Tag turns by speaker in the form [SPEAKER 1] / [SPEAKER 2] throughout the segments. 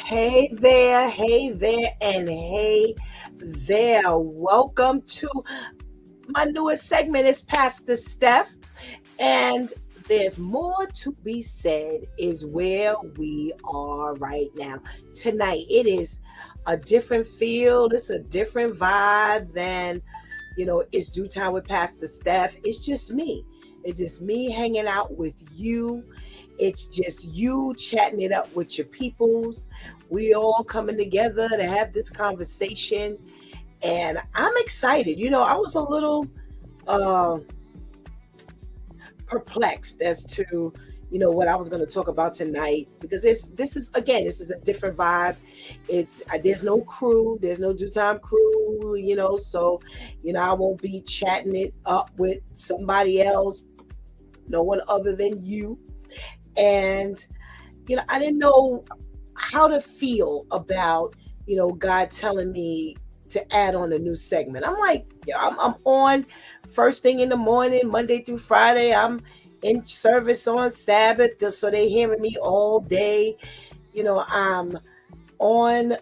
[SPEAKER 1] Hey there, and hey there. Welcome to my newest segment. It's Pastor Steph, and there's more to be said. Is where we are right now. Tonight, it is a different feel. It's a different vibe than It's due time with Pastor Steph. It's just me. It's just me hanging out with you. It's just you chatting it up with your peoples. We all coming together to have this conversation. And I'm excited. I was a little uh, perplexed as to what I was going to talk about tonight because this is a different vibe. It's there's no crew, there's no due time crew, so I won't be chatting it up with somebody else, no one other than you. And I didn't know how to feel about God telling me to add on a new segment. I'm like, yeah, I'm on first thing in the morning, Monday through Friday. I'm in service on Sabbath, so they hearing me all day. I'm on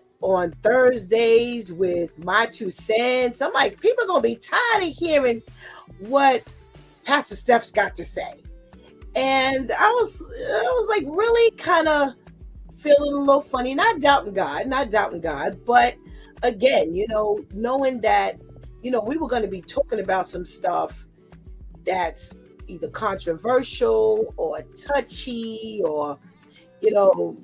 [SPEAKER 1] Thursdays with my 2 cents. I'm like, people are gonna be tired of hearing what Pastor Steph's got to say. And I was like really kind of feeling a little funny, not doubting God, but again, knowing that, we were going to be talking about some stuff that's either controversial or touchy or, you know,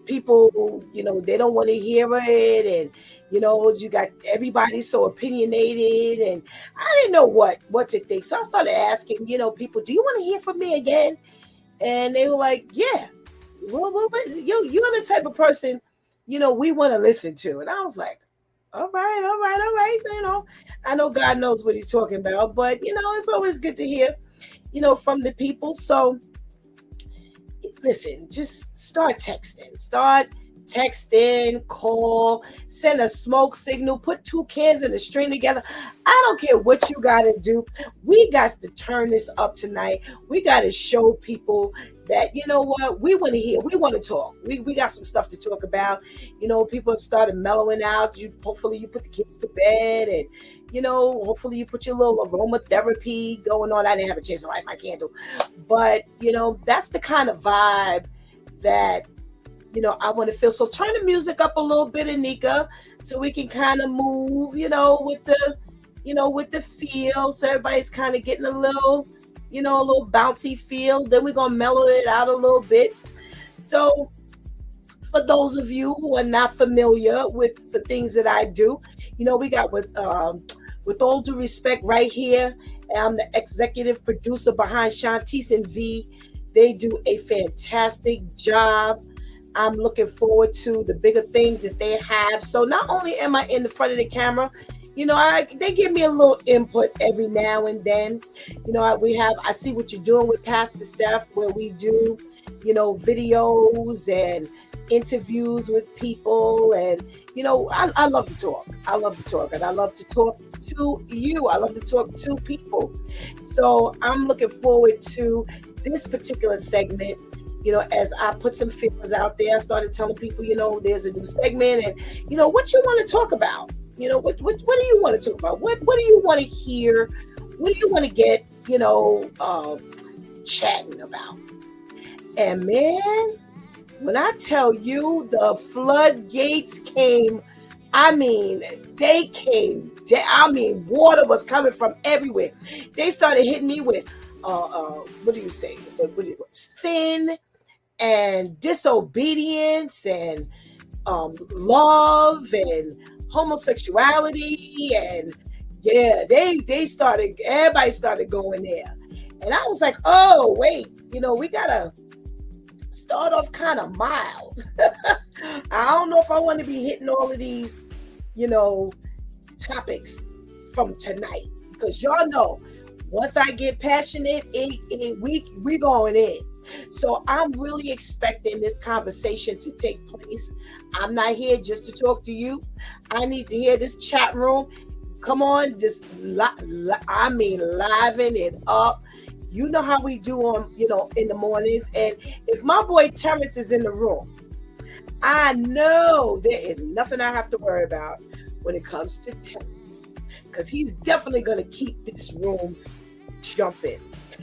[SPEAKER 1] people, they don't want to hear it. And, you got everybody so opinionated and I didn't know what to think. So I started asking, people, do you want to hear from me again? And they were like, yeah, well, you're the type of person, we want to listen to. And I was like, all right. I know God knows what he's talking about, but it's always good to hear, from the people. So listen, just start texting, call, send a smoke signal, put two cans in a string together. I don't care what you got to do. We got to turn this up tonight. We got to show people that, what, we want to hear. We want to talk. We got some stuff to talk about. People have started mellowing out. Hopefully you put the kids to bed and, hopefully you put your little aromatherapy going on. I didn't have a chance to light my candle. But, that's the kind of vibe that I want to feel. So turn the music up a little bit, Anika, so we can kind of move, with the feel. So everybody's kind of getting a little bouncy feel. Then we're gonna mellow it out a little bit. So for those of you who are not familiar with the things that I do, we got with all due respect right here. I'm the executive producer behind Shantice and V. They do a fantastic job. I'm looking forward to the bigger things that they have. So not only am I in the front of the camera, they give me a little input every now and then. I see what you're doing with Pastor Steph, where we do, videos and interviews with people. And, I love to talk. I love to talk, and I love to talk to you. I love to talk to people. So I'm looking forward to this particular segment. As I put some feelers out there, I started telling people, there's a new segment and, what you want to talk about. What do you want to talk about? What do you want to hear? What do you want to get, chatting about? And man, when I tell you the floodgates came, they came. Water was coming from everywhere. They started hitting me with, what do you say? Sin and disobedience and love and homosexuality. And yeah, everybody started going there. And I was like, oh wait, we gotta start off kind of mild. I don't know if I want to be hitting all of these topics from tonight, because y'all know once I get passionate, we going in. So I'm really expecting this conversation to take place. I'm not here just to talk to you. I need to hear this chat room. Come on, just liven it up. You know how we do on, in the mornings. And if my boy Terrence is in the room, I know there is nothing I have to worry about when it comes to Terrence, because he's definitely going to keep this room jumping.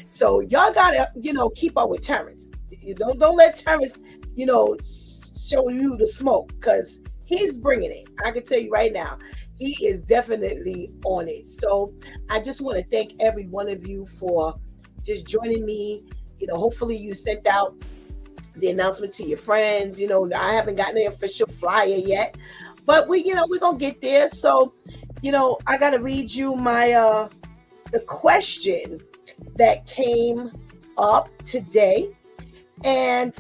[SPEAKER 1] So y'all gotta, keep up with Terrence. You don't let Terrence, show you the smoke, because he's bringing it. I can tell you right now, he is definitely on it. So I just want to thank every one of you for just joining me. Hopefully you sent out the announcement to your friends. I haven't gotten the official flyer yet, but we're gonna get there. So, I gotta read you my the question that came up today. And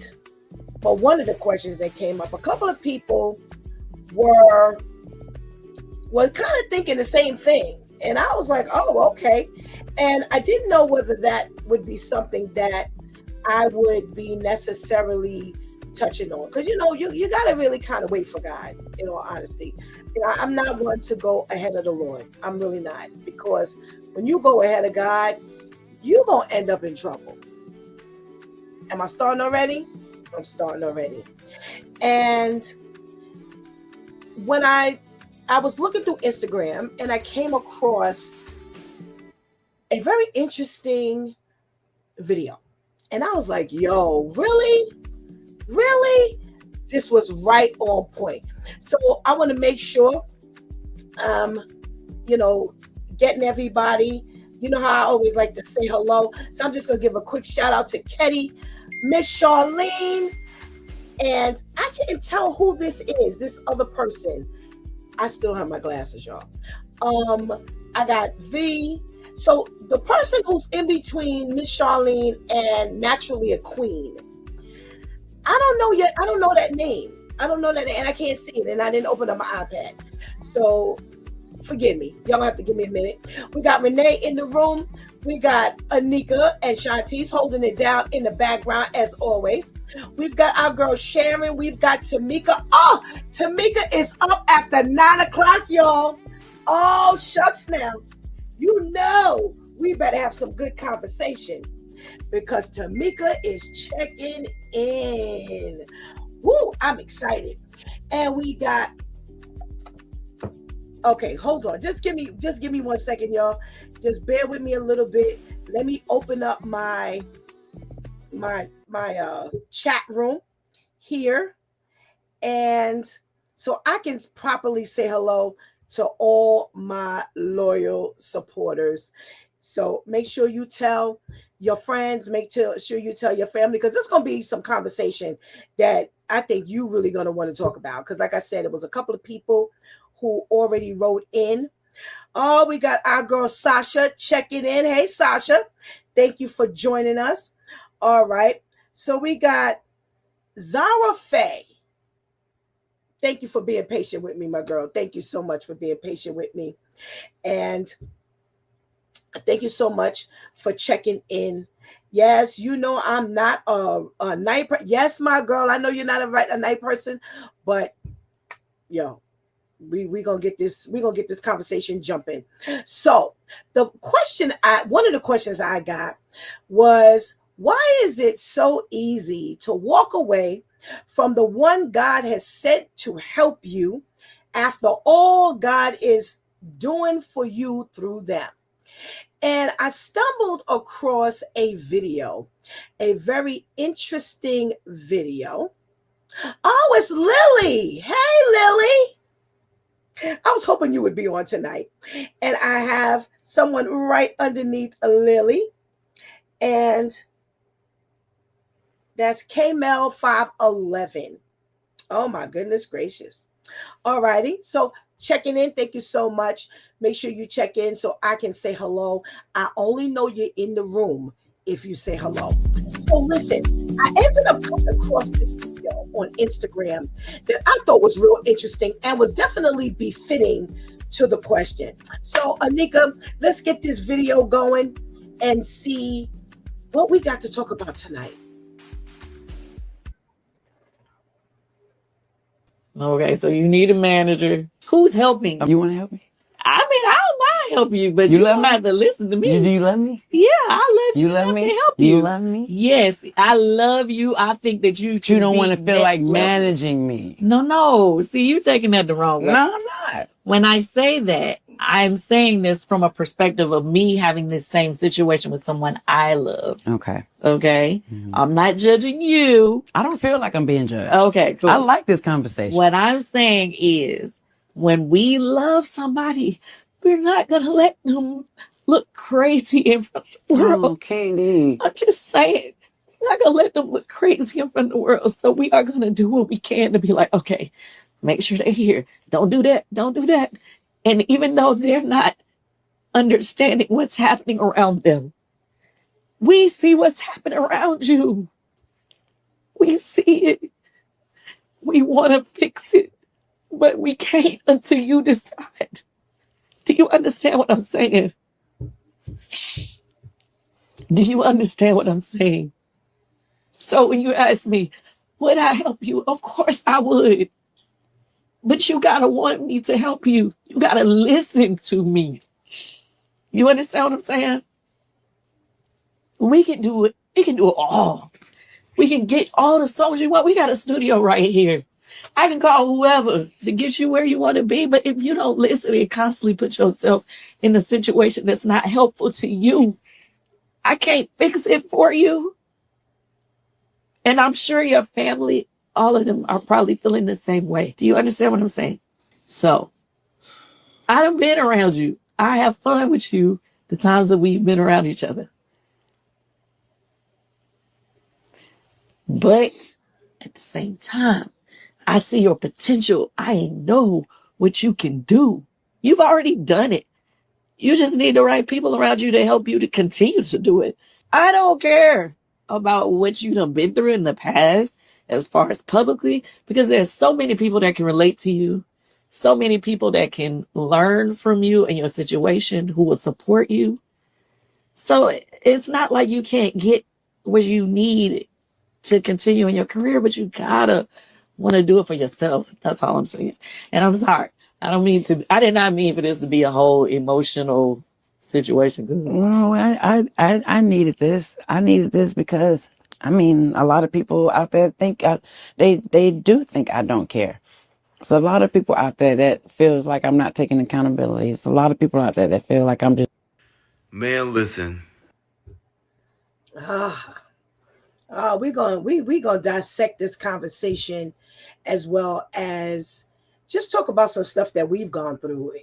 [SPEAKER 1] one of the questions that came up, a couple of people were kind of thinking the same thing. And I was like, oh, okay. And I didn't know whether that would be something that I would be necessarily touching on. Because, you got to really kind of wait for God, in all honesty. I'm not one to go ahead of the Lord. I'm really not. Because when you go ahead of God, you're going to end up in trouble. Am I starting already? I'm starting already. And when I was looking through Instagram, and I came across a very interesting video. And I was like, yo, really? Really? This was right on point. So I want to make sure, getting everybody, how I always like to say hello. So I'm just going to give a quick shout out to Ketty, Miss Charlene, and I can't tell who this is, this other person. I still have my glasses, y'all. I got V. So the person who's in between Miss Charlene and Naturally a Queen, I don't know yet. I don't know that name. I don't know that name, and I can't see it, and I didn't open up my iPad. So forgive me. Y'all have to give me a minute. We got Renee in the room. We got Anika and Shantice holding it down in the background as always. We've got our girl Sharon. We've got Tamika. Oh, Tamika is up after 9 o'clock, y'all. Oh, shucks now. We better have some good conversation, because Tamika is checking in. Woo, I'm excited. And we got, okay, hold on. Just give me 1 second, y'all. Just bear with me a little bit. Let me open up my chat room here, and so I can properly say hello to all my loyal supporters. So make sure you tell your friends, make sure you tell your family, because there's going to be some conversation that I think you really going to want to talk about. Because like I said, it was a couple of people who already wrote in. Oh, we got our girl Sasha checking in. Hey, Sasha, thank you for joining us. All right. So we got Zara Faye. Thank you for being patient with me, my girl. Thank you so much for being patient with me. And thank you so much for checking in. Yes, I'm not a night person. Yes, my girl, I know you're not a night person, but we gonna get this conversation jumping. So one of the questions I got was, why is it so easy to walk away from the one God has sent to help you after all God is doing for you through them? And I stumbled across a video, a very interesting video. Oh, it's Lily. Hey, Lily. I was hoping you would be on tonight. And I have someone right underneath Lily. And that's KML 511. Oh my goodness gracious. All righty. So checking in. Thank you so much. Make sure you check in so I can say hello. I only know you're in the room if you say hello. So listen, I ended up coming across this video on Instagram that I thought was real interesting and was definitely befitting to the question. So Anika, let's get this video going and see what we got to talk about tonight.
[SPEAKER 2] Okay, so you need a manager. Who's helping?
[SPEAKER 3] You want to help me?
[SPEAKER 2] I mean, I don't mind help you, but you don't have to listen to me.
[SPEAKER 3] Do you love me?
[SPEAKER 2] Yeah, I love you.
[SPEAKER 3] You love me?
[SPEAKER 2] To help you.
[SPEAKER 3] You love me?
[SPEAKER 2] Yes, I love you. I think that you
[SPEAKER 3] don't want to feel like managing me.
[SPEAKER 2] No. See, you taking that the wrong way.
[SPEAKER 3] No, I'm not.
[SPEAKER 2] When I say that, I'm saying this from a perspective of me having this same situation with someone I love.
[SPEAKER 3] Okay.
[SPEAKER 2] Mm-hmm. I'm not judging you.
[SPEAKER 3] I don't feel like I'm being judged.
[SPEAKER 2] Okay, cool.
[SPEAKER 3] I like this conversation.
[SPEAKER 2] What I'm saying is, when we love somebody, we're not going to let them look crazy in front of the world.
[SPEAKER 3] Oh, Candy.
[SPEAKER 2] I'm just saying, we're not going to let them look crazy in front of the world. So we are going to do what we can to be like, okay, make sure they're here. Don't do that. Don't do that. And even though they're not understanding what's happening around them, we see what's happening around you. We see it. We want to fix it, but we can't until you decide. Do you understand what I'm saying? Do you understand what I'm saying? So when you ask me, would I help you? Of course I would. But you got to want me to help you. You got to listen to me. You understand what I'm saying? We can do it. We can do it all. We can get all the songs you want. We got a studio right here. I can call whoever to get you where you want to be. But if you don't listen and constantly put yourself in a situation that's not helpful to you, I can't fix it for you. And I'm sure your family, all of them are probably feeling the same way. Do you understand what I'm saying? So I done been around you. I have fun with you the times that we've been around each other. But at the same time, I see your potential. I know what you can do. You've already done it. You just need the right people around you to help you to continue to do it. I don't care about what you done been through in the past as far as publicly, because there's so many people that can relate to you, so many people that can learn from you and your situation, who will support you. So it's not like you can't get where you need to continue in your career, but you gotta want to do it for yourself. That's all I'm saying. And I'm sorry. I did not mean for this to be a whole emotional situation.
[SPEAKER 3] No, I needed this. I needed this because, I mean, a lot of people out there think they do think I don't care. So a lot of people out there that feels like I'm not taking accountability. It's a lot of people out there that feel like I'm just.
[SPEAKER 4] Man, listen.
[SPEAKER 1] We're gonna dissect this conversation, as well as just talk about some stuff that we've gone through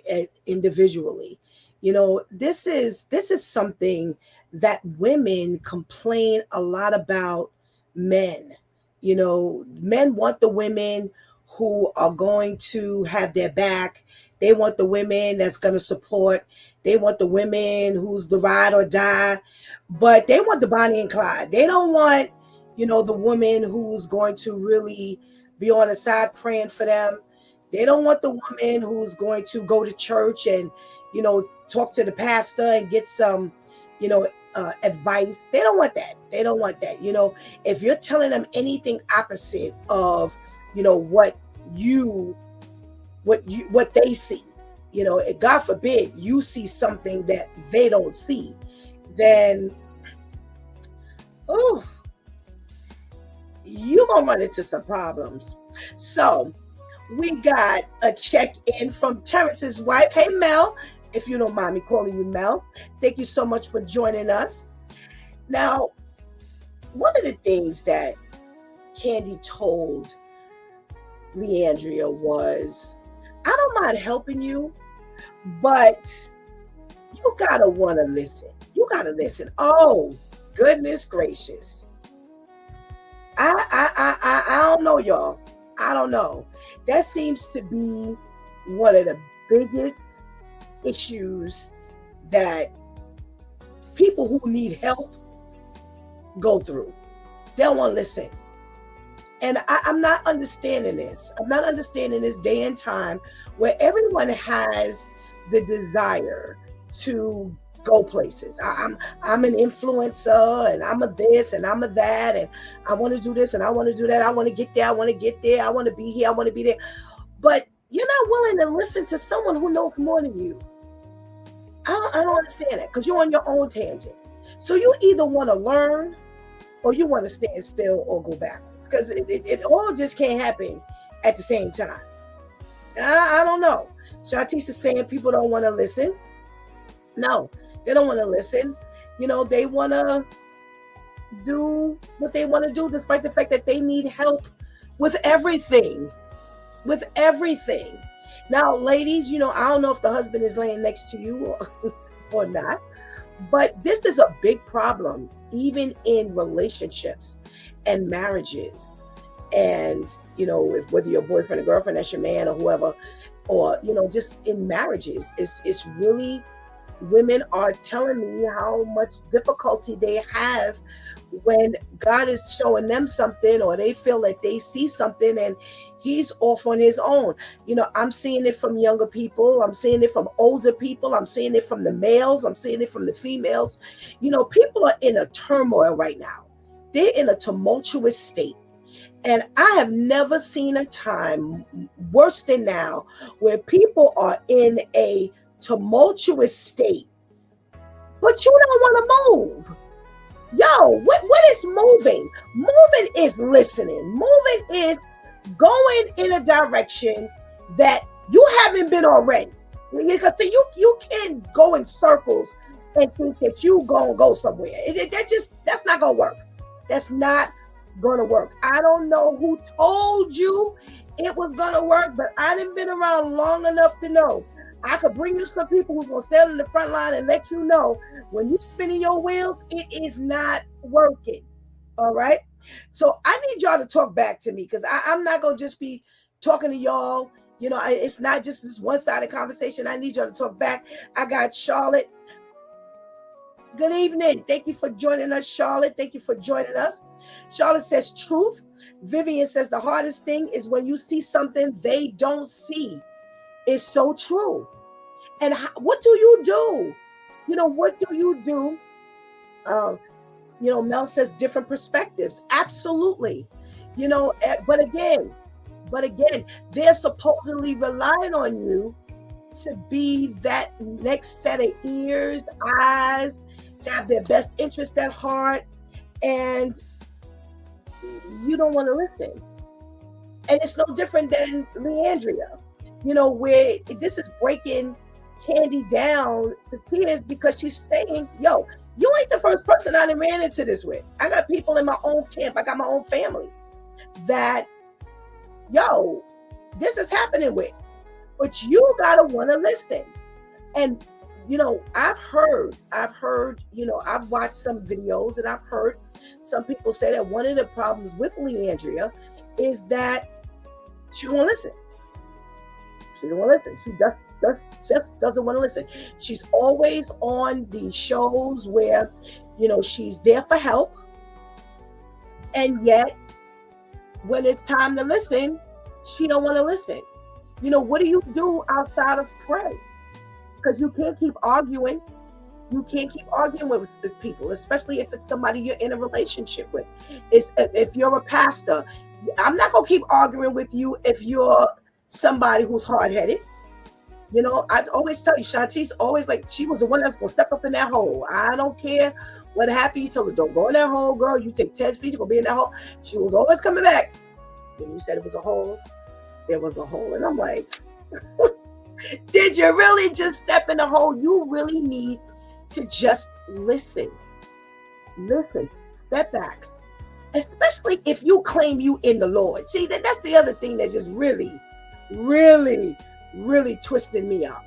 [SPEAKER 1] individually. You know, this is something that women complain a lot about men. You know, men want the women who are going to have their back. They want the women that's going to support. They want the women who's the ride or die. But they want the Bonnie and Clyde. They don't want, the woman who's going to really be on the side praying for them. They don't want the woman who's going to go to church and, talk to the pastor and get some, advice. They don't want that. They don't want that. If you're telling them anything opposite of, what they see, God forbid you see something that they don't see, then, you're going to run into some problems. So we got a check-in from Terrence's wife. Hey, Mel, if you don't mind me calling you Mel, thank you so much for joining us. Now, one of the things that Candy told Leandria was, I don't mind helping you, but you got to want to listen. You got to listen. Oh, goodness gracious. I don't know, y'all. I don't know. That seems to be one of the biggest issues that people who need help go through. They don't want to listen. And I'm not understanding this. I'm not understanding this day and time where everyone has the desire to go places. I'm an influencer, and I'm a this and I'm a that, and I want to do this and I want to do that. I want to get there. I want to get there. I want to be here. I want to be there. But you're not willing to listen to someone who knows more than you. I don't understand that because you're on your own tangent. So you either want to learn or you want to stand still or go backwards because it all just can't happen at the same time. I don't know. Shantice is saying people don't want to listen. No, they don't want to listen. They want to do what they want to do, despite the fact that they need help with everything. With everything. Now, ladies, I don't know if the husband is laying next to you or not, but this is a big problem, even in relationships and marriages. And, whether your boyfriend or girlfriend, that's your man or whoever, or, just in marriages, it's really, women are telling me how much difficulty they have when God is showing them something or they feel that they see something and he's off on his own. I'm seeing it from younger people. I'm seeing it from older people. I'm seeing it from the males. I'm seeing it from the females. People are in a turmoil right now. They're in a tumultuous state. And I have never seen a time worse than now where people are in a tumultuous state, but you don't want to move. Yo, what is moving? Moving is listening. Moving is going in a direction that you haven't been already. Because see, you can't go in circles and think that you gonna go somewhere. That's not gonna work. That's not gonna work. I don't know who told you it was gonna work, but I didn't been around long enough to know. I could bring you some people who's gonna stand in the front line and let you know when you're spinning your wheels, it is not working. All right. So I need y'all to talk back to me because I'm not gonna just be talking to y'all. It's not just this one-sided conversation. I need y'all to talk back. I got Charlotte. Good evening. Thank you for joining us, Charlotte. Thank you for joining us. Charlotte says truth. Vivian says the hardest thing is when you see something they don't see. It's so true. And what do you do? What do you do? Mel says different perspectives. Absolutely. But again, they're supposedly relying on you to be that next set of ears, eyes, to have their best interest at heart. And you don't want to listen. And it's no different than Leandria, where this is breaking Candy down to tears because she's saying, yo, you ain't the first person I done ran into this with. I got people in my own camp. I got my own family that, yo, this is happening with. But you got to want to listen. And, I've heard, I've watched some videos and I've heard some people say that one of the problems with Leandria is that she won't listen. She don't want to listen. She just doesn't want to listen. She's always on these shows where, she's there for help. And yet, when it's time to listen, she don't want to listen. What do you do outside of pray? Because you can't keep arguing. You can't keep arguing with people, especially if it's somebody you're in a relationship with. If you're a pastor, I'm not going to keep arguing with you if you're somebody who's hard-headed. I always tell you, Shantice always she was the one that's going to step up in that hole. I don't care what happened. You told her, don't go in that hole, girl. You take 10 feet, you're going to be in that hole. She was always coming back. When you said it was a hole, there was a hole. And I'm like, did you really just step in the hole? You really need to just listen. Listen, step back. Especially if you claim you in the Lord. See, that's the other thing that's just really, really, really twisting me up.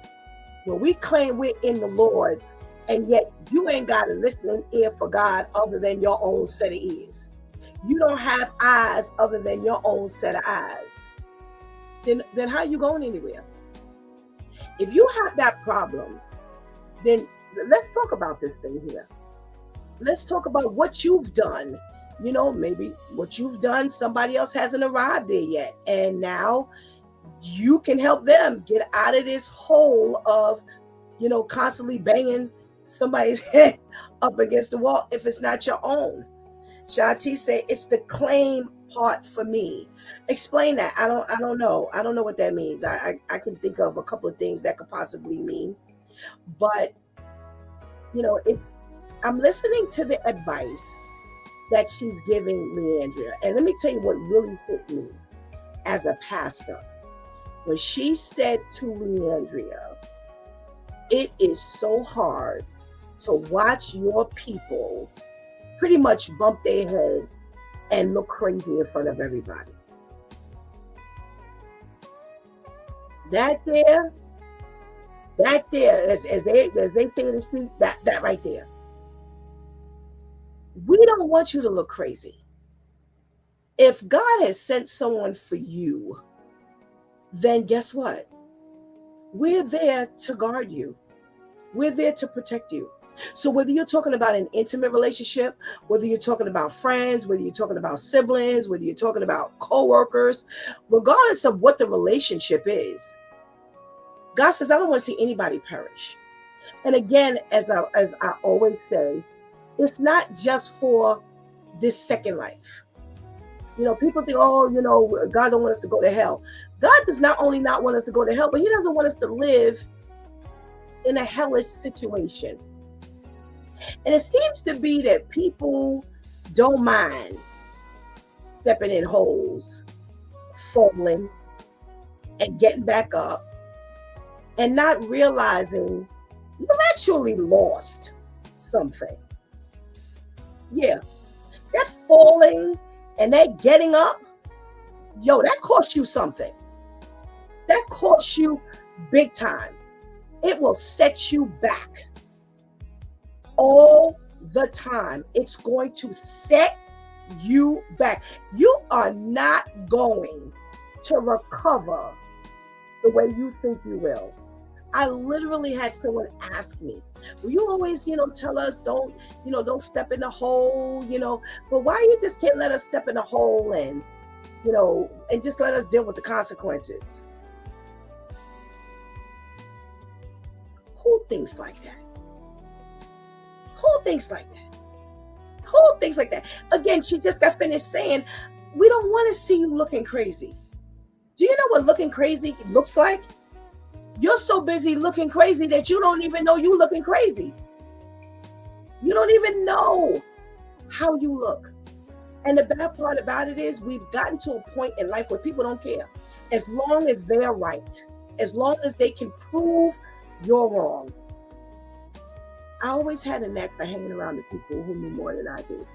[SPEAKER 1] When we claim we're in the Lord, and yet you ain't got a listening ear for God other than your own set of ears. You don't have eyes other than your own set of eyes. Then how are you going anywhere? If you have that problem, then let's talk about this thing here. Let's talk about what you've done. Maybe what you've done, somebody else hasn't arrived there yet. And now you can help them get out of this hole of, constantly banging somebody's head up against the wall if it's not your own. Shanti say it's the claim part for me. Explain that. I don't know. I don't know what that means. I can think of a couple of things that could possibly mean. But I'm listening to the advice that she's giving Leandria. And let me tell you what really hit me as a pastor. When she said to Leandria, it is so hard to watch your people pretty much bump their head and look crazy in front of everybody. That there, as they say in the street, that right there. We don't want you to look crazy. If God has sent someone for you, then guess what? We're there to guard you. We're there to protect you. So whether you're talking about an intimate relationship, whether you're talking about friends, whether you're talking about siblings, whether you're talking about co-workers, regardless of what the relationship is, God says, I don't want to see anybody perish. And again, as I always say, it's not just for this second life. People think, God don't want us to go to hell. God does not only not want us to go to hell, but he doesn't want us to live in a hellish situation. And it seems to be that people don't mind stepping in holes, falling, and getting back up, and not realizing you've actually lost something. Yeah, that falling and that getting up, that costs you something. That costs you big time. It will set you back all the time. It's going to set you back. You are not going to recover the way you think you will. I literally had someone ask me, well, you always, tell us don't step in the hole, but why you just can't let us step in the hole and just let us deal with the consequences? Who thinks like that? Who thinks like that? Who thinks like that? Again, she just got finished saying, we don't want to see you looking crazy. Do you know what looking crazy looks like? You're so busy looking crazy that you don't even know you're looking crazy. You don't even know how you look. And the bad part about it is we've gotten to a point in life where people don't care. As long as they're right, as long as they can prove you're wrong. I always had a knack for hanging around the people who knew more than I did.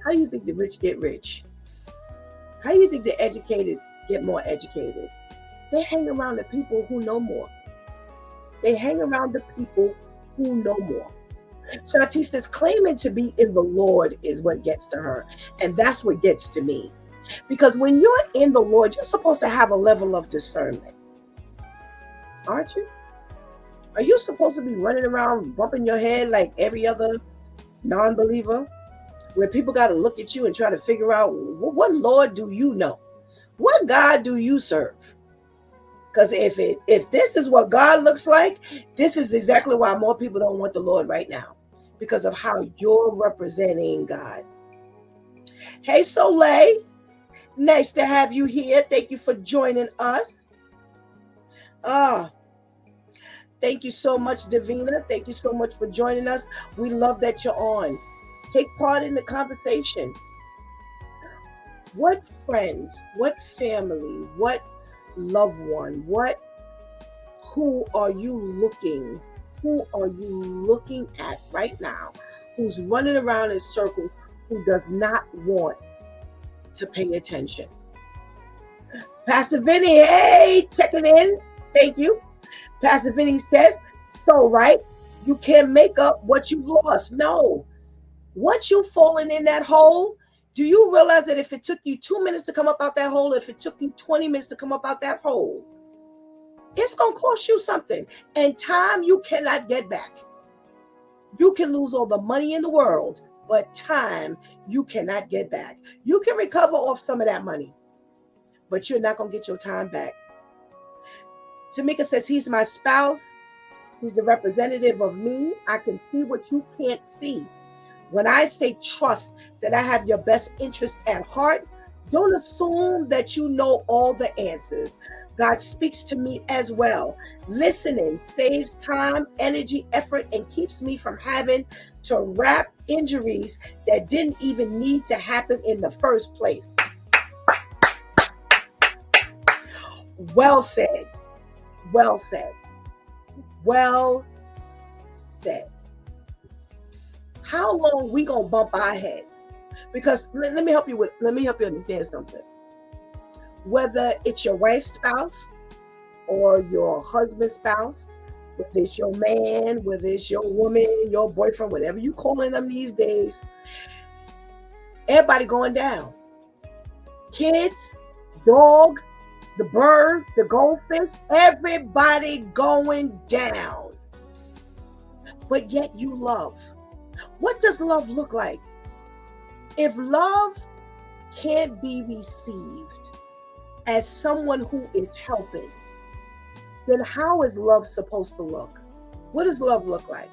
[SPEAKER 1] How do you think the rich get rich? How do you think the educated get more educated? They hang around the people who know more. They hang around the people who know more. Shanti says, claiming to be in the Lord is what gets to her. And that's what gets to me. Because when you're in the Lord, you're supposed to have a level of discernment. Aren't you? Are you supposed to be running around bumping your head like every other non-believer? Where people got to look at you and try to figure out, what Lord do you know? What God do you serve? Because if this is what God looks like, this is exactly why more people don't want the Lord right now. Because of how you're representing God. Hey, Soleil. Nice to have you here. Thank you for joining us. Thank you so much, Davina. Thank you so much for joining us. We love that you're on. Take part in the conversation. What friends, what family, what loved one, who are you looking at right now who's running around in circles, who does not want to pay attention? Pastor Vinny, hey, checking in. Thank you. Pastor Vinny says, so right, you can't make up what you've lost. No. Once you've fallen in that hole, do you realize that if it took you 2 minutes to come up out that hole, if it took you 20 minutes to come up out that hole, it's going to cost you something. And time you cannot get back. You can lose all the money in the world, but time you cannot get back. You can recover off some of that money, but you're not going to get your time back. Tamika says, he's my spouse. He's the representative of me. I can see what you can't see. When I say trust that I have your best interest at heart, don't assume that you know all the answers. God speaks to me as well. Listening saves time, energy, effort, and keeps me from having to wrap injuries that didn't even need to happen in the first place. Well said. Well said. Well said. How long we gonna bump our heads? Because let me help you understand something. Whether it's your wife's spouse or your husband's spouse, whether it's your man, whether it's your woman, your boyfriend, whatever you calling them these days, everybody going down. Kids, dog, the bird, the goldfish, everybody going down. But yet you love. What does love look like? If love can't be received as someone who is helping, then how is love supposed to look? What does love look like?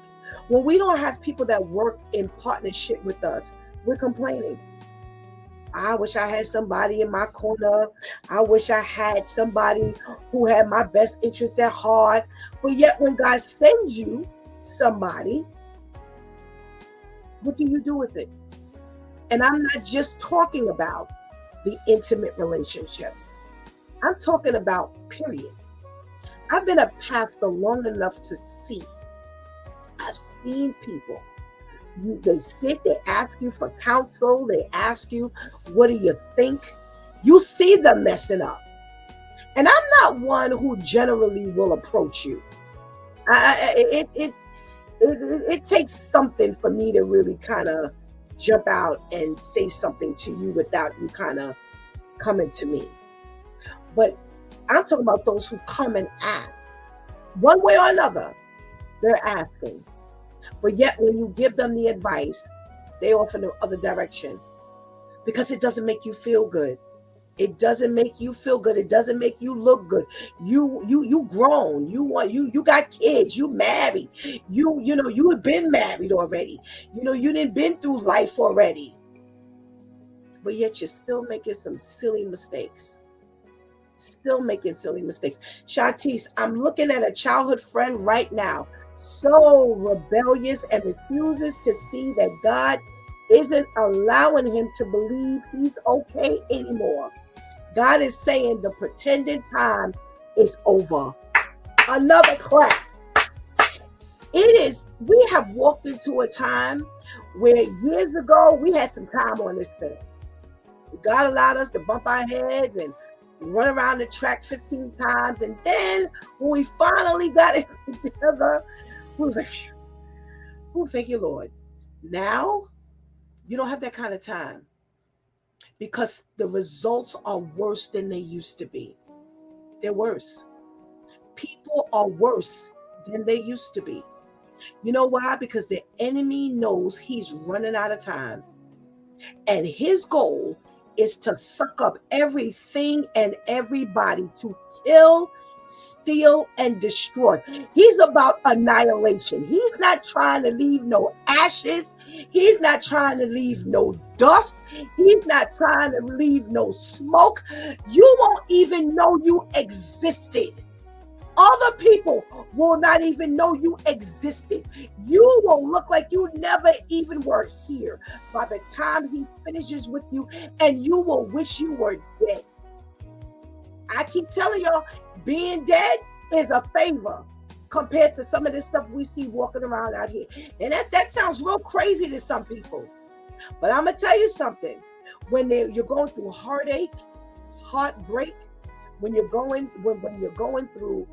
[SPEAKER 1] When we don't have people that work in partnership with us, we're complaining. I wish I had somebody in my corner. I wish I had somebody who had my best interests at heart. But yet when God sends you somebody, what do you do with it? And I'm not just talking about the intimate relationships. I'm talking about period. I've been a pastor long enough to see. I've seen people. They sit, they ask you for counsel, they ask you, what do you think? You see them messing up. And I'm not one who generally will approach you. It takes something for me to really kind of jump out and say something to you without you kind of coming to me. But I'm talking about those who come and ask. One way or another, they're asking. But yet when you give them the advice, they off in the other direction because it doesn't make you feel good. It doesn't make you feel good. It doesn't make you look good. You grown. You got kids. You married. You have been married already. You didn't been through life already. But yet you're still making some silly mistakes. Still making silly mistakes. Shantice, I'm looking at a childhood friend right now, so rebellious and refuses to see that God isn't allowing him to believe he's okay anymore. God is saying the pretended time is over. Another clap. We have walked into a time where years ago we had some time on this thing. God allowed us to bump our heads and run around the track 15 times. And then when we finally got it together, we was like, oh, thank you, Lord. Now, you don't have that kind of time because the results are worse than they used to be. They're worse. People are worse than they used to be. You know why? Because the enemy knows he's running out of time. And his goal is to suck up everything and everybody to kill, steal, and destroy. He's about annihilation. He's not trying to leave no ashes. He's not trying to leave no dust. He's not trying to leave no smoke. You won't even know you existed. Other people will not even know you existed. You will look like you never even were here by the time he finishes with you, and you will wish you were dead. I keep telling y'all, being dead is a favor compared to some of this stuff we see walking around out here. And that sounds real crazy to some people. But I'm going to tell you something. When you're going through heartache, heartbreak, when you're going through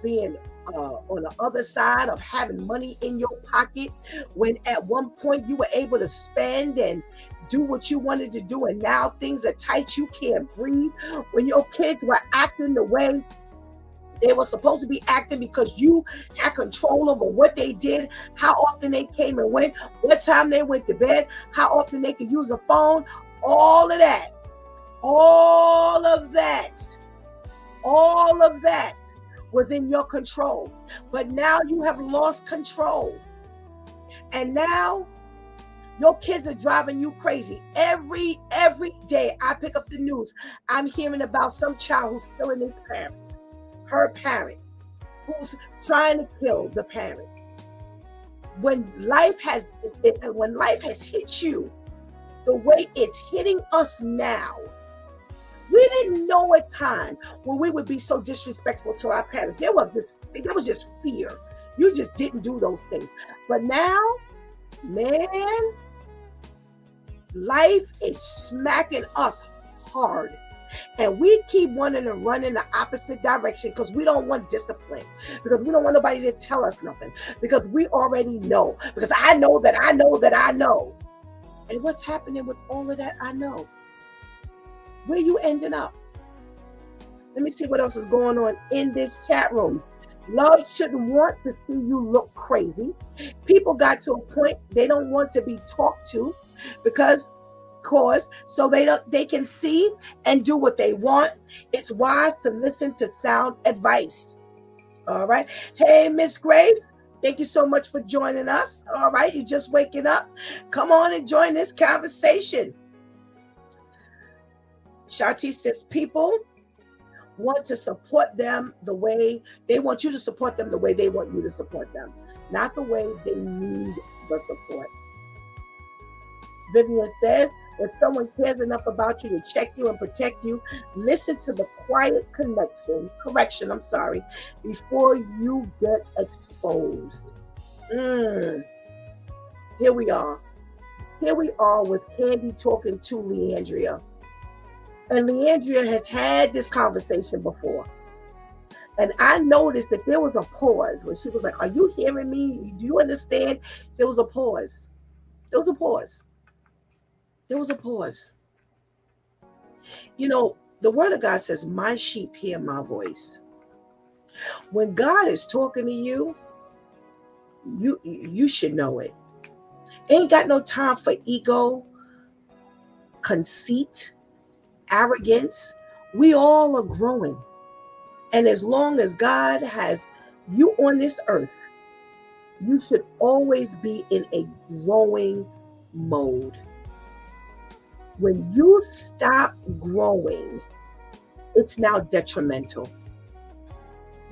[SPEAKER 1] being on the other side of having money in your pocket, when at one point you were able to spend and do what you wanted to do, and now things are tight, you can't breathe, when your kids were acting the way they were supposed to be acting because you had control over what they did, how often they came and went, what time they went to bed, how often they could use a phone, all of that was in your control. But now you have lost control. And now Your kids are driving you crazy. Every day I pick up the news, I'm hearing about some child who's killing his parent, her parent, who's trying to kill the parent. When life has hit you the way it's hitting us now, we didn't know a time when we would be so disrespectful to our parents. There was just fear. You just didn't do those things. But now, man, life is smacking us hard. And we keep wanting to run in the opposite direction because we don't want discipline, because we don't want nobody to tell us nothing, because we already know, because I know that I know that I know. And what's happening with all of that I know? Where you ending up? Let me see what else is going on in this chat room. Love shouldn't want to see you look crazy. People got to a point they don't want to be talked to because so they can see and do what they want. It's wise to listen to sound advice. All right. Hey, Miss Grace, thank you so much for joining us. All right, you're just waking up. Come on and join this conversation. Sharti says people want to support them the way they want you to support them, the way they want you to support them, not the way they need the support. Vivian says, if someone cares enough about you to check you and protect you, listen to the quiet correction, before you get exposed. Here we are. Here we are with Candy talking to Leandria. And Leandria has had this conversation before. And I noticed that there was a pause when she was like, are you hearing me? Do you understand? There was a pause. There was a pause. There was a pause. You know, the word of God says, my sheep hear my voice. When God is talking to you, you should know it. Ain't got no time for ego, conceit, arrogance. We all are growing. And as long as God has you on this earth, you should always be in a growing mode. When you stop growing, it's now detrimental.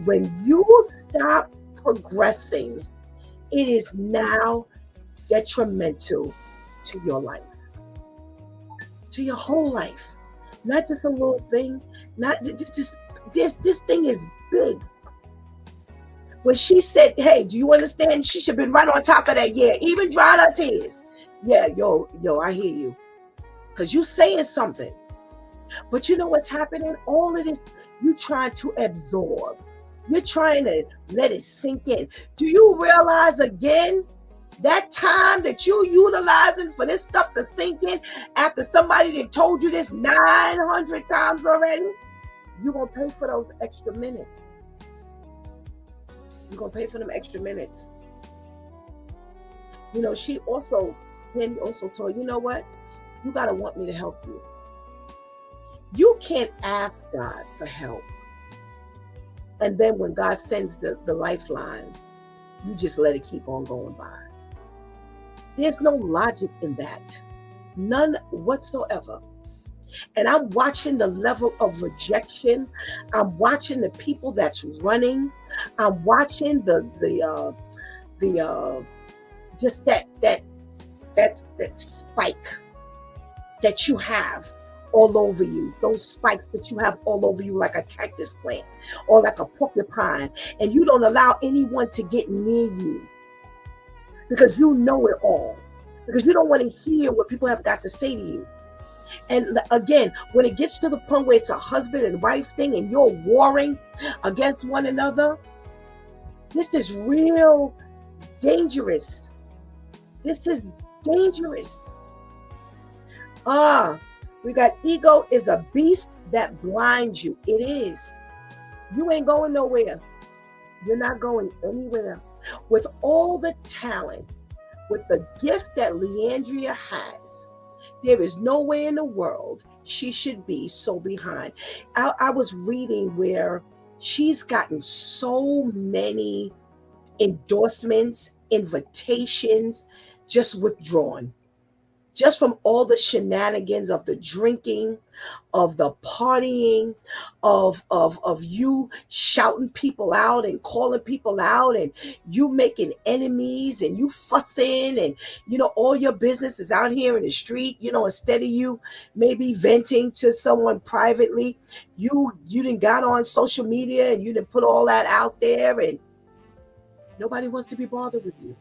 [SPEAKER 1] When you stop progressing, it is now detrimental to your life, to your whole life. Not just a little thing, not just this thing is big. When she said, hey, do you understand? She should have been right on top of that. Yeah, even dried her tears. Yeah, yo, I hear you. Because you saying something. But you know what's happening? All of this, you trying to absorb. You're trying to let it sink in. Do you realize again that time that you utilizing for this stuff to sink in after somebody that told you this 900 times already? You're going to pay for those extra minutes. You're going to pay for them extra minutes. You know, Candy also told, you know what? You got to want me to help you. You can't ask God for help. And then when God sends the lifeline, you just let it keep on going by. There's no logic in that. None whatsoever. And I'm watching the level of rejection. I'm watching the people that's running. I'm watching just that spike that you have all over you, those spikes that you have all over you like a cactus plant or like a porcupine, and you don't allow anyone to get near you because you know it all, because you don't want to hear what people have got to say to you. And again, when it gets to the point where it's a husband and wife thing and you're warring against one another, this is real dangerous. This is dangerous. We got ego is a beast that blinds you. It is. You ain't going nowhere. You're not going anywhere. With all the talent, with the gift that Leandria has, there is no way in the world she should be so behind. I was reading where she's gotten so many endorsements, invitations, just withdrawn. just from all the shenanigans of the drinking, of the partying, of you shouting people out and calling people out, and you making enemies and you fussing, and all your business is out here in the street. Instead of you maybe venting to someone privately, you didn't got on social media and you didn't put all that out there, and nobody wants to be bothered with you.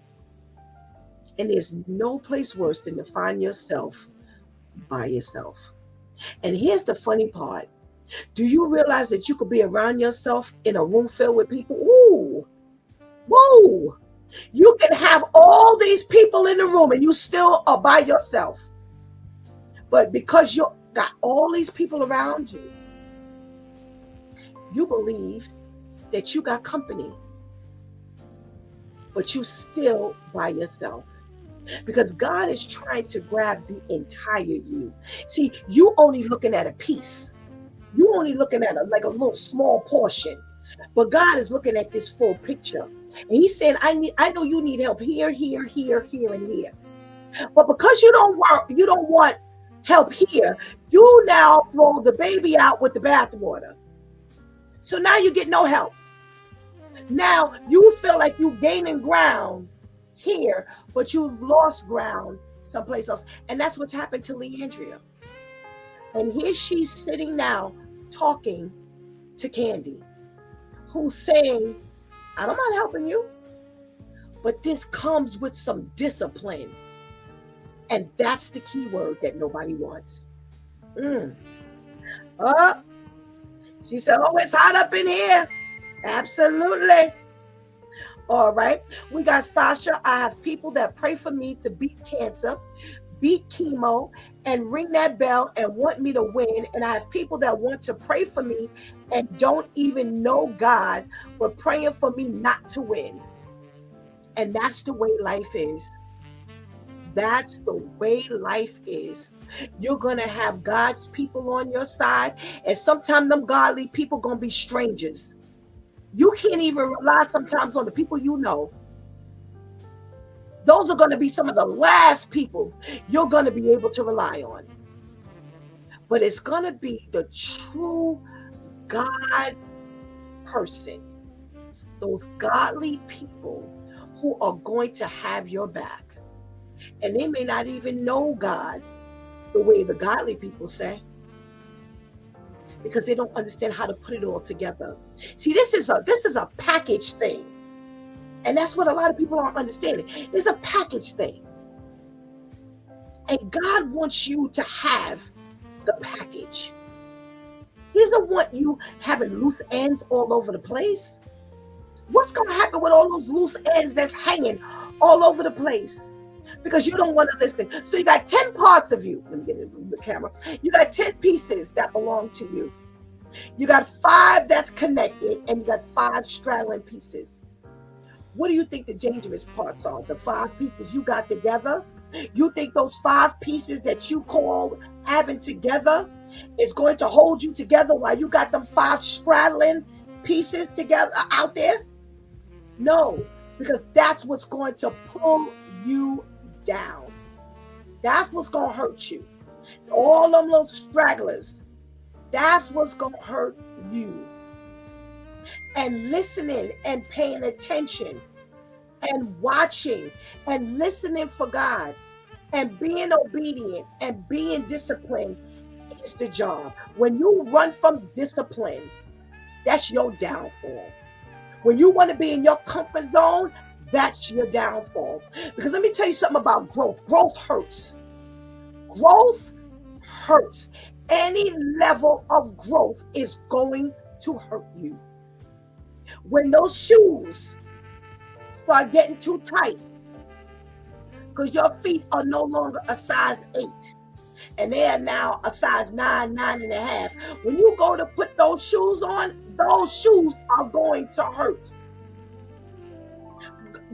[SPEAKER 1] And there's no place worse than to find yourself by yourself. And here's the funny part. Do you realize that you could be around yourself in a room filled with people? Ooh, woo. You can have all these people in the room and you still are by yourself. But because you got all these people around you, you believe that you got company, but you still by yourself. Because God is trying to grab the entire you. See, you only looking at a piece. You only looking at like a little small portion. But God is looking at this full picture. And he's saying, I know you need help here, here, here, here, and here. But because you don't want help here, you now throw the baby out with the bathwater. So now you get no help. Now you feel like you gaining ground here, but you've lost ground someplace else. And that's what's happened to Leandria. And here she's sitting now talking to Candy, who's saying, I don't mind helping you, but this comes with some discipline. And that's the key word that nobody wants. She said, oh, it's hot up in here. Absolutely. All right. We got Sasha. I have people that pray for me to beat cancer, beat chemo, and ring that bell and want me to win. And I have people that want to pray for me and don't even know God, but praying for me not to win. And that's the way life is. That's the way life is. You're going to have God's people on your side. And sometimes them godly people going to be strangers. You can't even rely sometimes on the people you know. Those are going to be some of the last people you're going to be able to rely on. But it's going to be the true God person, those godly people who are going to have your back. And they may not even know God the way the godly people say, because they don't understand how to put it all together. See, this is a package thing. And that's what a lot of people aren't understanding. It's a package thing. And God wants you to have the package. He doesn't want you having loose ends all over the place. What's going to happen with all those loose ends that's hanging all over the place? Because you don't want to listen. So you got 10 parts of you. Let me get it from the camera. You got 10 pieces that belong to you. You got 5 that's connected, and you got 5 straddling pieces. What do you think the dangerous parts are? The 5 pieces you got together? You think those 5 pieces that you call having together is going to hold you together while you got them 5 straddling pieces together out there? No, because that's what's going to pull you down. That's what's going to hurt you. All them little stragglers, that's what's going to hurt you. And listening and paying attention and watching and listening for God and being obedient and being disciplined is the job. When you run from discipline, that's your downfall. When you want to be in your comfort zone, that's your downfall. Because let me tell you something about growth. Growth hurts. Growth hurts. Any level of growth is going to hurt you. When those shoes start getting too tight, because your feet are no longer a size 8, and they are now a size 9, 9.5. When you go to put those shoes on, those shoes are going to hurt.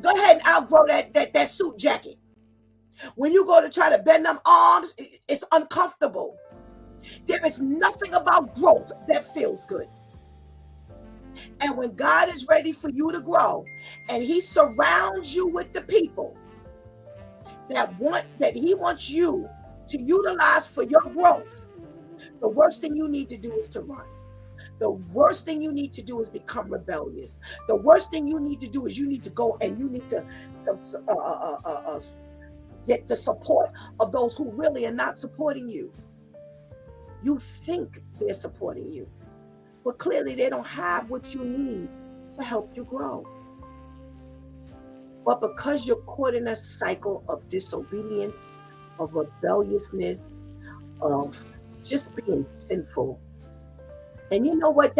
[SPEAKER 1] Go ahead and outgrow that suit jacket. When you go to try to bend them arms, it's uncomfortable. There is nothing about growth that feels good. And when God is ready for you to grow and he surrounds you with the people that he wants you to utilize for your growth, the worst thing you need to do is to run. The worst thing you need to do is become rebellious. The worst thing you need to do is you need to go and you need to get the support of those who really are not supporting you. You think they're supporting you, but clearly they don't have what you need to help you grow. But because you're caught in a cycle of disobedience, of rebelliousness, of just being sinful. And you know what?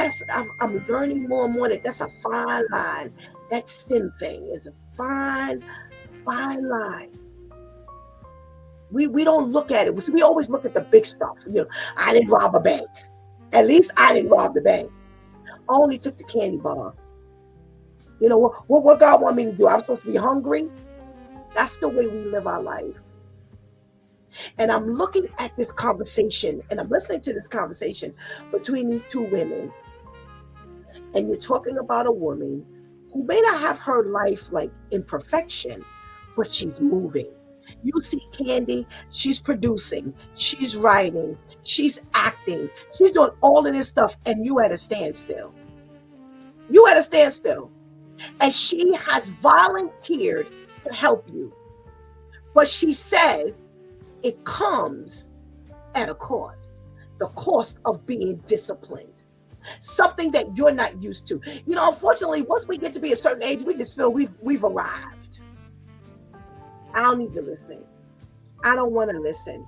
[SPEAKER 1] I'm learning more and more that that's a fine line. That sin thing is a fine line. We don't look at it. We always look at the big stuff. I didn't rob a bank. At least I didn't rob the bank. I only took the candy bar. What God want me to do? I'm supposed to be hungry? That's the way we live our life. And I'm looking at this conversation and I'm listening to this conversation between these two women. And you're talking about a woman who may not have her life like in perfection, but she's moving. You see Candy, she's producing, she's writing, she's acting, she's doing all of this stuff, and you at a standstill. You at a standstill. And she has volunteered to help you. But she says it comes at a cost. The cost of being disciplined. Something that you're not used to. Unfortunately, once we get to be a certain age, we just feel we've arrived. I don't need to listen. I don't want to listen.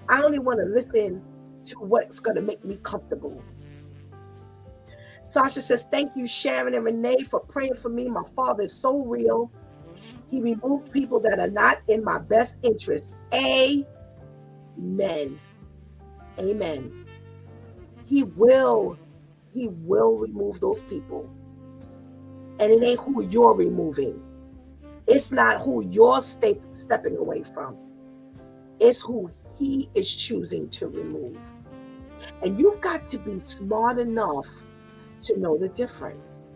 [SPEAKER 1] I only want to listen to what's going to make me comfortable. Sasha says, thank you, Sharon and Renee, for praying for me. My father is so real. He removed people that are not in my best interest. Amen. Amen. He will remove those people. And it ain't who you're removing. It's not who you're stepping away from. It's who he is choosing to remove. And you've got to be smart enough to know the difference.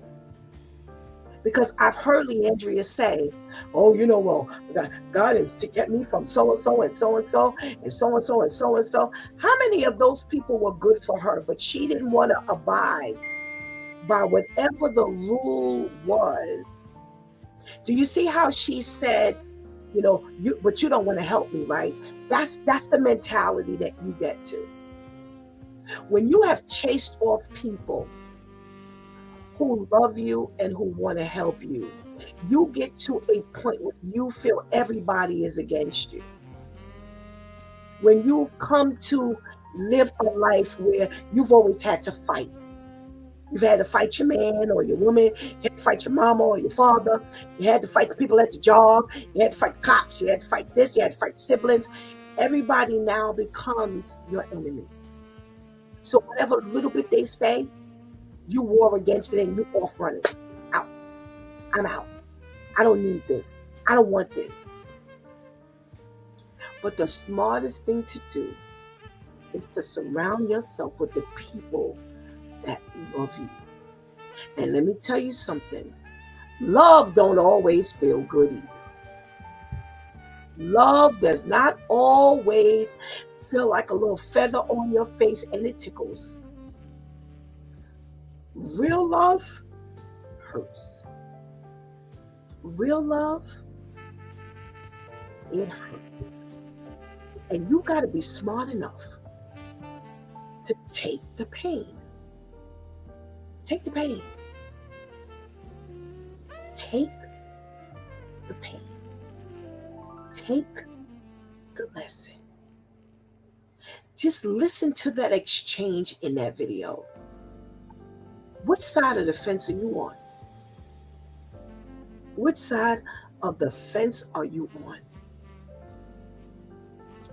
[SPEAKER 1] Because I've heard Leandria say, oh, God has kept me from so-and-so and so-and-so and so-and-so and so-and-so. How many of those people were good for her, but she didn't want to abide by whatever the rule was? Do you see how she said, but you don't want to help me, right? That's the mentality that you get to. When you have chased off people who love you and who want to help you, you get to a point where you feel everybody is against you. When you come to live a life where you've always had to fight. You've had to fight your man or your woman. You had to fight your mama or your father. You had to fight the people at the job. You had to fight the cops. You had to fight this. You had to fight siblings. Everybody now becomes your enemy. So whatever little bit they say, you war against it and you off running. Out. I'm out. I don't need this. I don't want this. But the smartest thing to do is to surround yourself with the people that love you. And let me tell you something. Love don't always feel good either. Love does not always feel like a little feather on your face and it tickles. Real love hurts. Real love, it hurts. And you got to be smart enough to take the pain. Take the pain. Take the pain. Take the lesson. Just listen to that exchange in that video. Which side of the fence are you on? Which side of the fence are you on?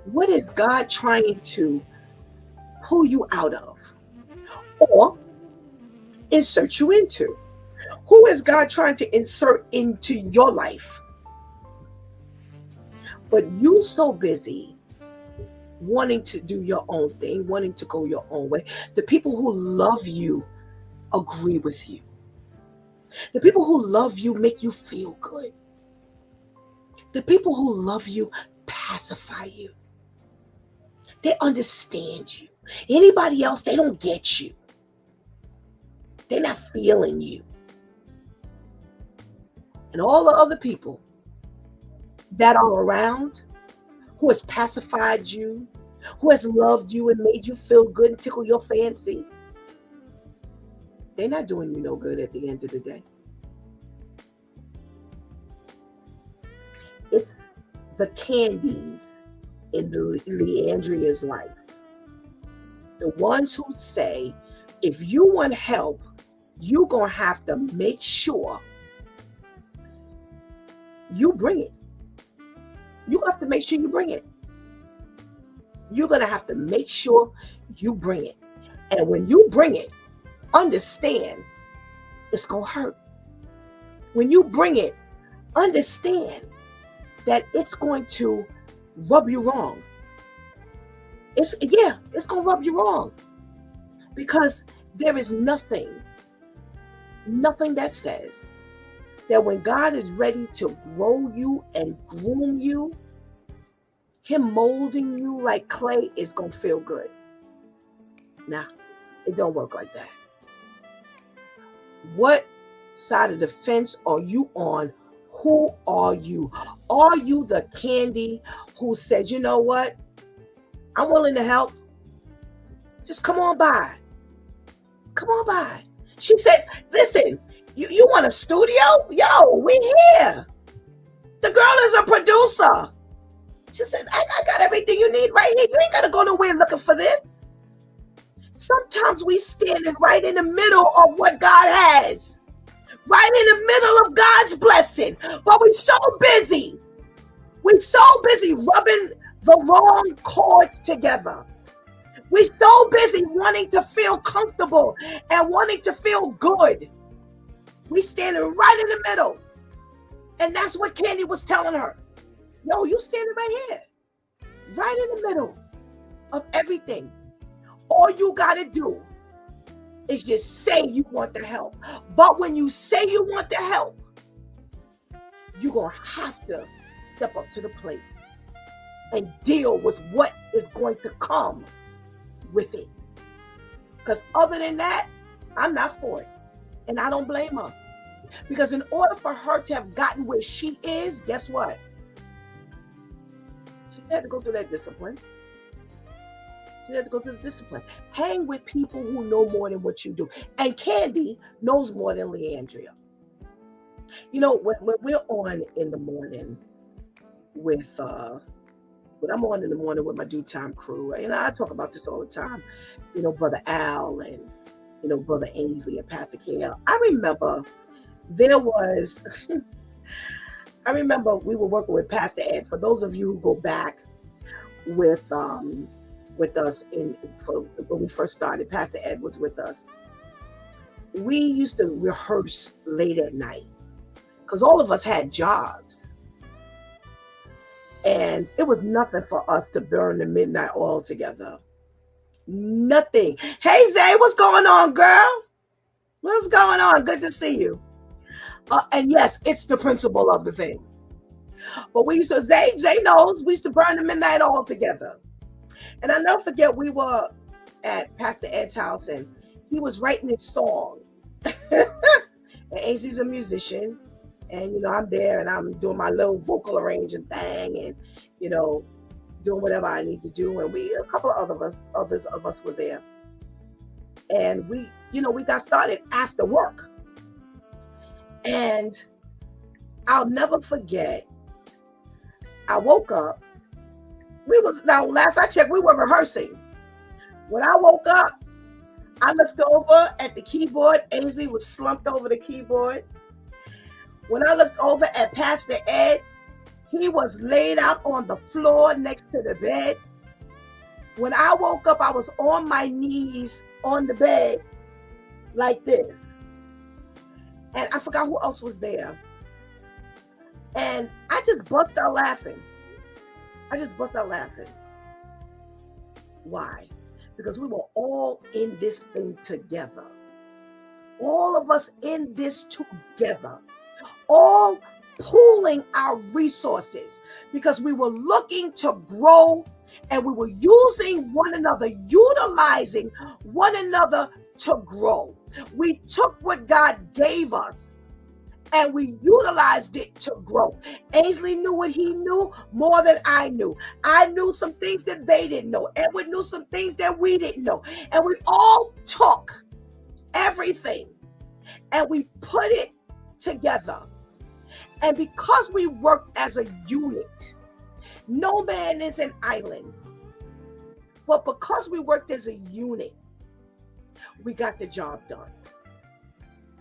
[SPEAKER 1] What is God trying to pull you out of? Or insert you into? Who is God trying to insert into your life? But you so busy wanting to do your own thing, wanting to go your own way. The people who love you agree with you. The people who love you make you feel good. The people who love you pacify you. They understand you. Anybody else, they don't get you. They're not feeling you. And all the other people that are around who has pacified you, who has loved you and made you feel good and tickle your fancy, they're not doing you no good at the end of the day. It's the Candys in Leandria's life. The ones who say, if you want help, you're going to have to make sure you bring it. You have to make sure you bring it. You're going to have to make sure you bring it. And when you bring it, understand it's going to hurt. When you bring it, understand that it's going to rub you wrong. It's going to rub you wrong. Because there is nothing that says that when God is ready to grow you and groom you, him molding you like clay is going to feel good. Nah, it don't work like that. What side of the fence are you on? Who are you? Are you the Candy who said, you know what? I'm willing to help. Just come on by. Come on by. She says, listen, you want a studio? Yo, we here. The girl is a producer. She says, I got everything you need right here. You ain't got to go nowhere looking for this. Sometimes we standing right in the middle of what God has. Right in the middle of God's blessing. But we're so busy. We're so busy rubbing the wrong chords together. We're so busy wanting to feel comfortable and wanting to feel good. We standing right in the middle. And that's what Candy was telling her. Yo, you standing right here. Right in the middle of everything. All you got to do is just say you want the help. But when you say you want the help, you're going to have to step up to the plate and deal with what is going to come with it. Because other than that, I'm not for it. And I don't blame her. Because in order for her to have gotten where she is, guess what? She had to go through that discipline. She had to go through the discipline. Hang with people who know more than what you do. And Candy knows more than Leandria. You know, when we're on in the morning with when I'm on in the morning with my Due Time crew, and I talk about this all the time, you know, Brother Al and, you know, Brother Ainsley and Pastor KL. I remember I remember we were working with Pastor Ed. For those of you who go back with us when we first started, Pastor Ed was with us. We used to rehearse late at night because all of us had jobs. And it was nothing for us to burn the midnight oil together. Nothing. Hey, Zay, what's going on, girl? What's going on? Good to see you. And yes, it's the principle of the thing. But we used to, Zay knows, we used to burn the midnight oil together. And I'll never forget, we were at Pastor Ed's house and he was writing his song. And Ainsley's a musician. And, you know, I'm there and I'm doing my little vocal arranging thing and, you know, doing whatever I need to do. And a couple of others of us were there. And we got started after work. And I'll never forget, I woke up. Last I checked, we were rehearsing. When I woke up, I looked over at the keyboard. Ainsley was slumped over the keyboard. When I looked over at Pastor Ed, he was laid out on the floor next to the bed. When I woke up, I was on my knees on the bed like this. And I forgot who else was there. And I just bust out laughing. Why? Because we were all in this thing together. All of us in this together. All pooling our resources because we were looking to grow and we were using one another, utilizing one another to grow. We took what God gave us and we utilized it to grow. Ainsley knew what he knew more than I knew. I knew some things that they didn't know. Edward knew some things that we didn't know. And we all took everything and we put it together. And because we worked as a unit, no man is an island. But because we worked as a unit, we got the job done.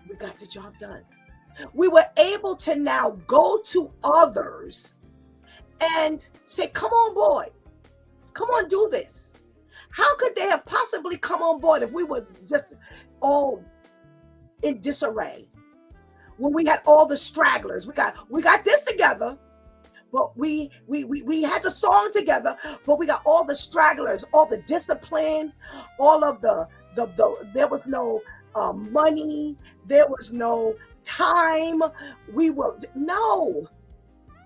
[SPEAKER 1] We got the job done. We were able to now go to others and say, come on board. Come on, do this. How could they have possibly come on board if we were just all in disarray? When we had all the stragglers, we got this together, but we had the song together, but we got all the stragglers, all the discipline, all of the there was no money, there was no time. No,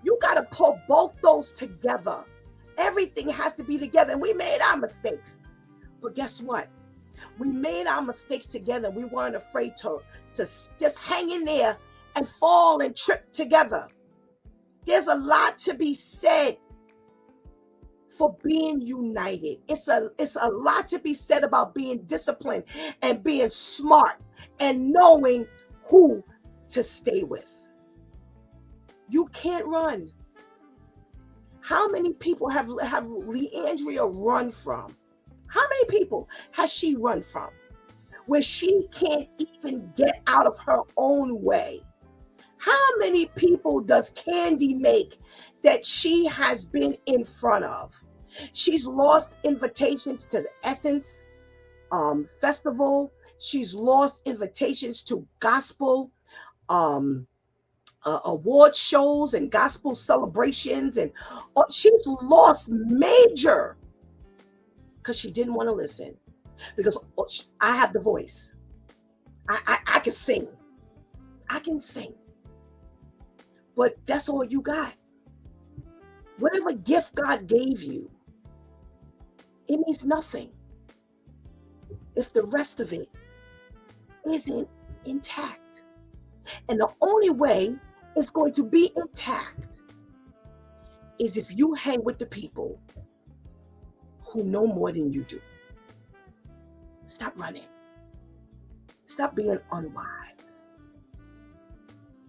[SPEAKER 1] you got to pull both those together. Everything has to be together. And we made our mistakes, but guess what? We made our mistakes together. We weren't afraid to just hang in there and fall and trip together. There's a lot to be said for being united. It's a lot to be said about being disciplined and being smart and knowing who to stay with. You can't run. How many people have Leandria run from? How many people has she run from where she can't even get out of her own way? How many people does Candy make that she has been in front of? She's lost invitations to the Essence Festival. She's lost invitations to gospel award shows and gospel celebrations. And she's lost major because she didn't want to listen. Because I have the voice. I can sing. I can sing. But that's all you got. Whatever gift God gave you, it means nothing if the rest of it isn't intact. And the only way it's going to be intact is if you hang with the people who know more than you do. Stop running. Stop being unwise.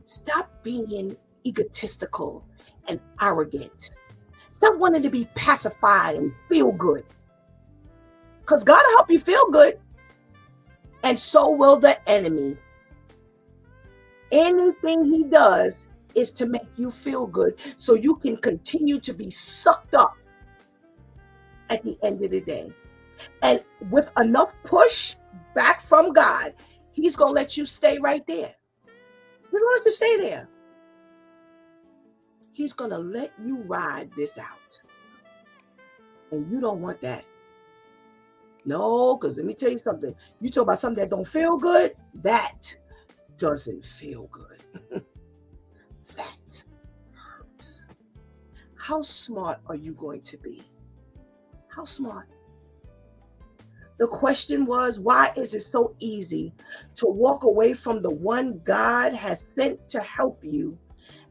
[SPEAKER 1] Stop being egotistical and arrogant. Stop wanting to be pacified and feel good. Because God will help you feel good. And so will the enemy. Anything he does is to make you feel good so you can continue to be sucked up at the end of the day. And with enough push back from God, he's going to let you stay right there. He's going to let you stay there. He's going to let you ride this out. And you don't want that. No, because let me tell you something. You talk about something that don't feel good, that doesn't feel good. That hurts. How smart are you going to be? How smart? The question was, why is it so easy to walk away from the one God has sent to help you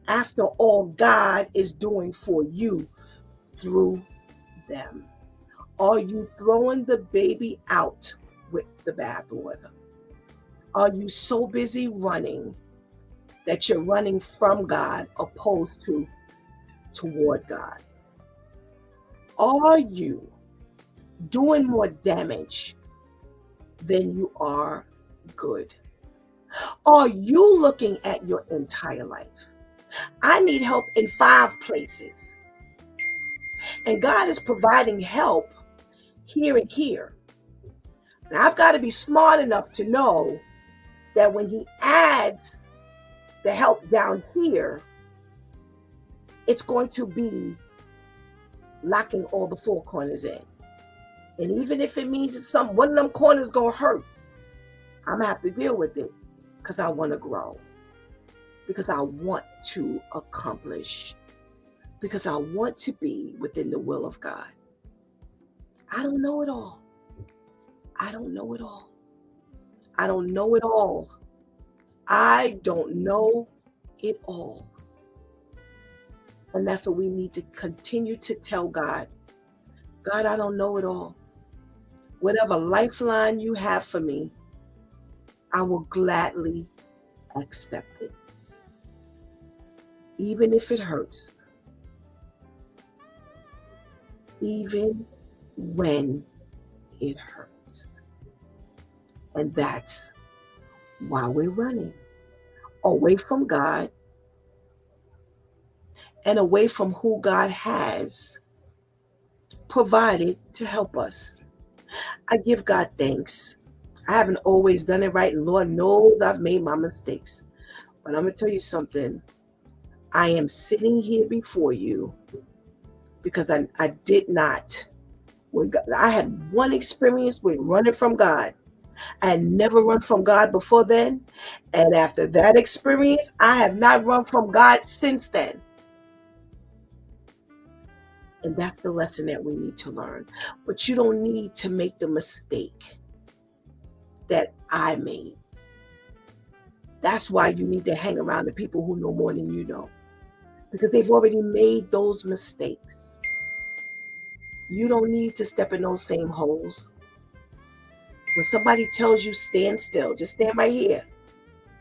[SPEAKER 1] after all God is doing for you through them? Are you throwing the baby out with the bathwater? Are you so busy running that you're running from God opposed to toward God? Are you doing more damage than you are good? Are you looking at your entire life? I need help in 5 places. And God is providing help here and here. Now I've got to be smart enough to know that when he adds the help down here, it's going to be locking all the 4 corners in. And even if it means that one of them corners gonna hurt, I'm gonna have to deal with it because I want to grow. because I want to accomplish, because I want to be within the will of God. I don't know it all. I don't know it all. I don't know it all. I don't know it all. And that's what we need to continue to tell God. God, I don't know it all. Whatever lifeline you have for me, I will gladly accept it. Even if it hurts. Even when it hurts. And that's why we're running away from God and away from who God has provided to help us. I give God thanks. I haven't always done it right, and Lord knows I've made my mistakes. But I'm going to tell you something. I am sitting here before you because I did not. I had one experience with running from God. I had never run from God before then. And after that experience, I have not run from God since then. And that's the lesson that we need to learn. But you don't need to make the mistake that I made. That's why you need to hang around the people who know more than you know. Because they've already made those mistakes. You don't need to step in those same holes. When somebody tells you stand still, just stand right here.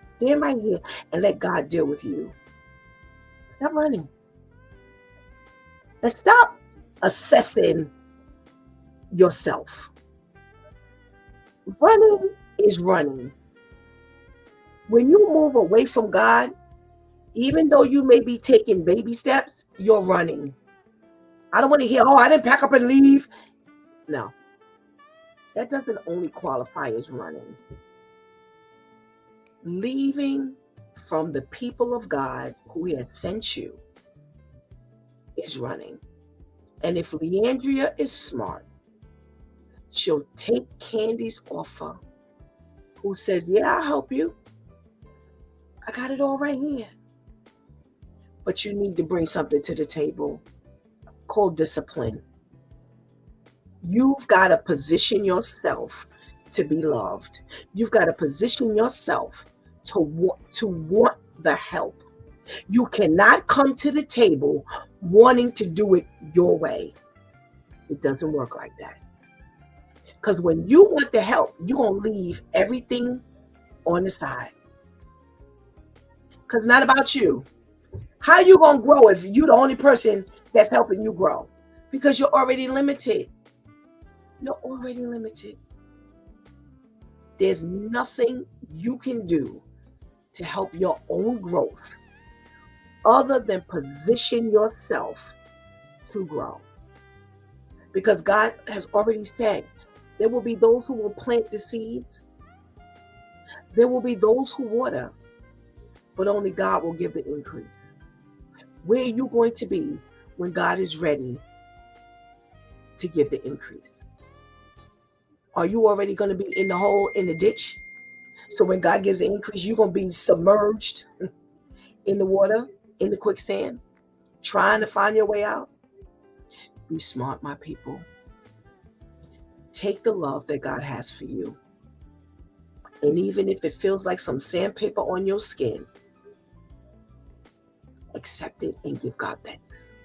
[SPEAKER 1] Stand right here and let God deal with you. Stop running. And stop assessing yourself. Running is running. When you move away from God, even though you may be taking baby steps, you're running. I don't want to hear, oh, I didn't pack up and leave. No. That doesn't only qualify as running. Leaving from the people of God who He has sent you is running. And if Leandria is smart, she'll take Candy's offer, who says, yeah, I'll help you. I got it all right here. But you need to bring something to the table called discipline. You've got to position yourself to be loved. You've got to position yourself to want the help. You cannot come to the table wanting to do it your way. It doesn't work like that. Because when you want the help, you're going to leave everything on the side. Because it's not about you. How are you going to grow if you're the only person that's helping you grow? Because you're already limited. You're already limited. There's nothing you can do to help your own growth other than position yourself to grow. Because God has already said, there will be those who will plant the seeds. There will be those who water, but only God will give the increase. Where are you going to be when God is ready to give the increase? Are you already going to be in the hole, in the ditch? So when God gives the increase, you're going to be submerged in the water, in the quicksand, trying to find your way out? Be smart, my people. Take the love that God has for you. And even if it feels like some sandpaper on your skin, accept it and give God thanks.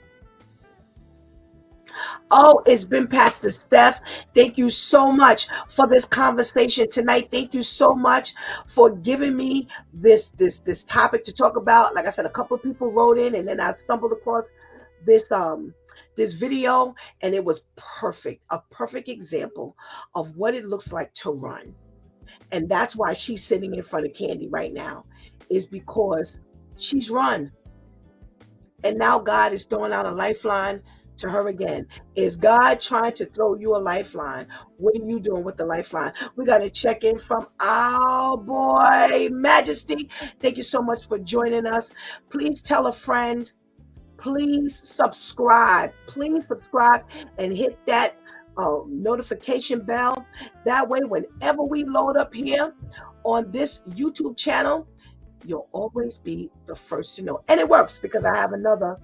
[SPEAKER 1] Oh, it's been Pastor Steph. Thank you so much for this conversation tonight. Thank you so much for giving me this topic to talk about. Like I said, a couple of people wrote in, and then I stumbled across this video, and it was perfect. A perfect example of what it looks like to run. And that's why she's sitting in front of Candy right now, is because she's run. And now God is throwing out a lifeline to her again. Is God trying to throw you a lifeline? What are you doing with the lifeline? We got to check in from our boy Majesty. Thank you so much for joining us. Please tell a friend. Please subscribe. Please subscribe and hit that notification bell. That way, whenever we load up here on this YouTube channel, you'll always be the first to know. And it works because I have another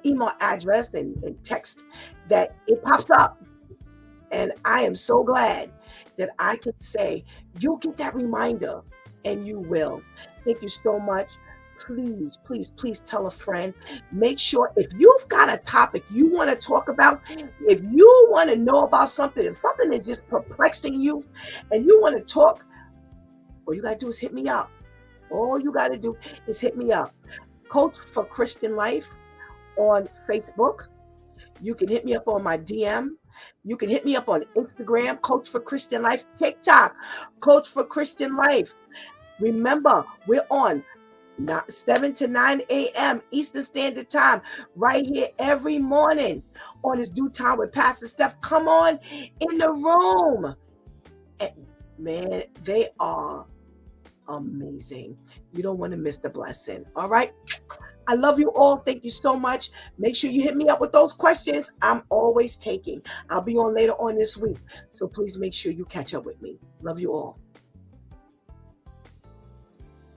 [SPEAKER 1] email address and text that it pops up. And I am so glad that I can say, you'll get that reminder, and you will. Thank you so much. Please, please, please tell a friend. Make sure if you've got a topic you want to talk about, if you want to know about something, if something is just perplexing you and you want to talk, all you got to do is hit me up. All you got to do is hit me up. Coach for Christian Life on Facebook. You can hit me up on my DM. You can hit me up on Instagram, Coach for Christian Life, TikTok, Coach for Christian Life. Remember, we're on 7 to 9 a.m. Eastern Standard Time, right here every morning on this Due Time with Pastor Steph. Come on in the room. And man, they are amazing. You don't want to miss the blessing. All right. I love you all. Thank you so much. Make sure you hit me up with those questions. I'm always taking. I'll be on later on this week. So please make sure you catch up with me. Love you all.